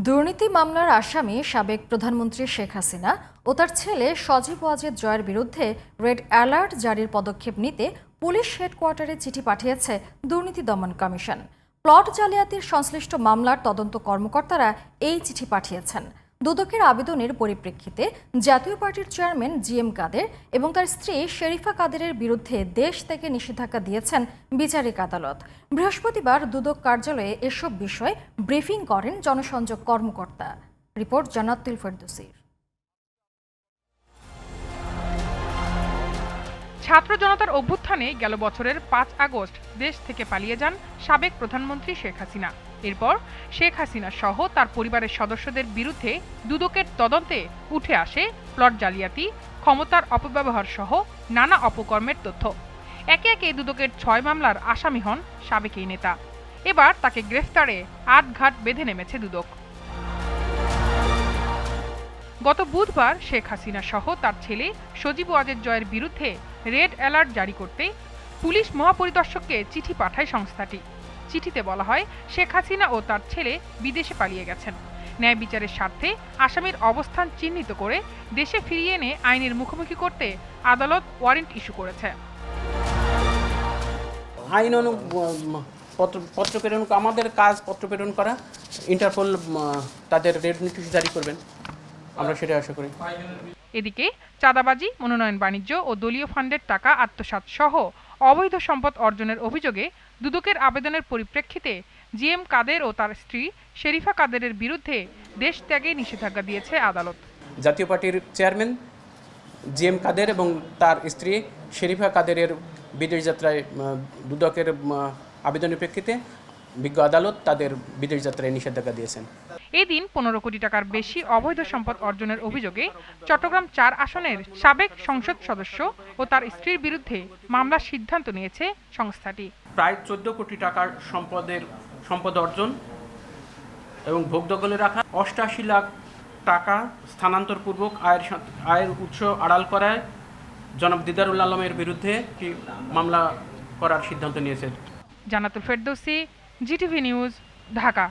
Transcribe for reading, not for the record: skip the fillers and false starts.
দুর্নীতি মামলার আসামি সাবেক প্রধানমন্ত্রী শেখ হাসিনা ও তার ছেলে সজীব ওয়াজেদ জয়ের বিরুদ্ধে রেড অ্যালার্ট জারির পদক্ষেপ নিতে পুলিশ হেডকোয়ার্টারে চিঠি পাঠিয়েছে দুর্নীতি দমন কমিশন। প্লট জালিয়াতির সংশ্লিষ্ট মামলার তদন্ত কর্মকর্তারা এই চিঠি পাঠিয়েছেন। দুদকের আবেদনের পরিপ্রেক্ষিতে জাতীয় পার্টির চেয়ারম্যান জিএম কাদের এবং তার স্ত্রী শেরিফা কাদেরের বিরুদ্ধে দেশ থেকে নিষেধাজ্ঞা দিয়েছেন বিচারিক আদালত। বৃহস্পতিবার দুদক কার্যালয়ে এসব বিষয়ে ব্রিফিং করেন জনসংযোগ কর্মকর্তা। রিপোর্ট জান্নাতুল ফেরদৌসীর। ছাত্র জনতার অভ্যুত্থানে গেল বছরের ৫ আগস্ট দেশ থেকে পালিয়ে যান সাবেক প্রধানমন্ত্রী শেখ হাসিনা। এরপর শেখ হাসিনা সহ তার পরিবারের সদস্যদের বিরুদ্ধে দুদকের তদন্তে উঠে আসে প্লট জালিয়াতি, ক্ষমতার অপব্যবহার সহ নানা অপকর্মের তথ্য। একে একে দুদকের ৬ মামলার আসামি হন সাবেক এই নেতা। এবার তাকে গ্রেফতারে আটঘাট বেঁধে নেমেছে দুদক। গত বুধবার শেখ হাসিনা সহ তার ছেলে সজীব ওয়াজেদ জয়ের বিরুদ্ধে রেড অ্যালার্ট জারি করতে পুলিশ মহাপরিদর্শককে চিঠি পাঠায় সংস্থাটি। চিঠিতে বলা হয়, শেখ হাসিনা ও তার ছেলে বিদেশে পালিয়ে গেছেন। ন্যায় বিচারের স্বার্থে আসামির অবস্থান চিহ্নিত করে দেশে ফিরিয়ে এনে আইনের মুখোমুখি করতে আদালত ওয়ারেন্ট ইস্যু করেছে। আইন পত্র প্রেরণ, আমাদের কাজ পত্র প্রেরণ করা। ইন্টারপোল তাদের রেড নোটিশ জারি করবেন, আমরা সেটা আশা করি। এদিকে চাঁদাবাজি, মনোনয়ন বাণিজ্য ও দলীয় ফান্ডের টাকা আত্মসাৎ সহ অবৈধ সম্পদ অর্জনের অভিযোগে দুদকের আবেদনের পরিপ্রেক্ষিতে জিএম কাদের ও তার স্ত্রী শেরিফা কাদেরের বিরুদ্ধে দেশ ত্যাগে নিষেধাজ্ঞা দিয়েছে আদালত। জাতীয় পার্টির চেয়ারম্যান জিএম কাদের এবং তার স্ত্রী শেরিফা কাদেরের বিদেশ যাত্রায় দুদকের আবেদনের প্রেক্ষিতে বিজ্ঞ আদালত তাদের বিদেশ যাত্রায় নিষেধাজ্ঞা দিয়েছেন। এই দিন ১৫ কোটি টাকার বেশি অবৈধ সম্পদ অর্জনের অভিযোগে চট্টগ্রাম ৪ আসনের সাবেক সংসদ সদস্য ও তার স্ত্রীর বিরুদ্ধে মামলার সিদ্ধান্ত নিয়েছে সংস্থাটি। প্রায় ১৪ কোটি টাকার সম্পদ অর্জন এবং ভোগ দখলে রাখা, ৮৮ লাখ টাকা স্থানান্তরপূর্বক আয়ের উৎস আড়াল করায় জনাব দিদারুল আলমের বিরুদ্ধে মামলা করার সিদ্ধান্ত নিয়েছে। জান্নাতুল ফেরদৌসী, জিটিভি নিউজ, ঢাকা।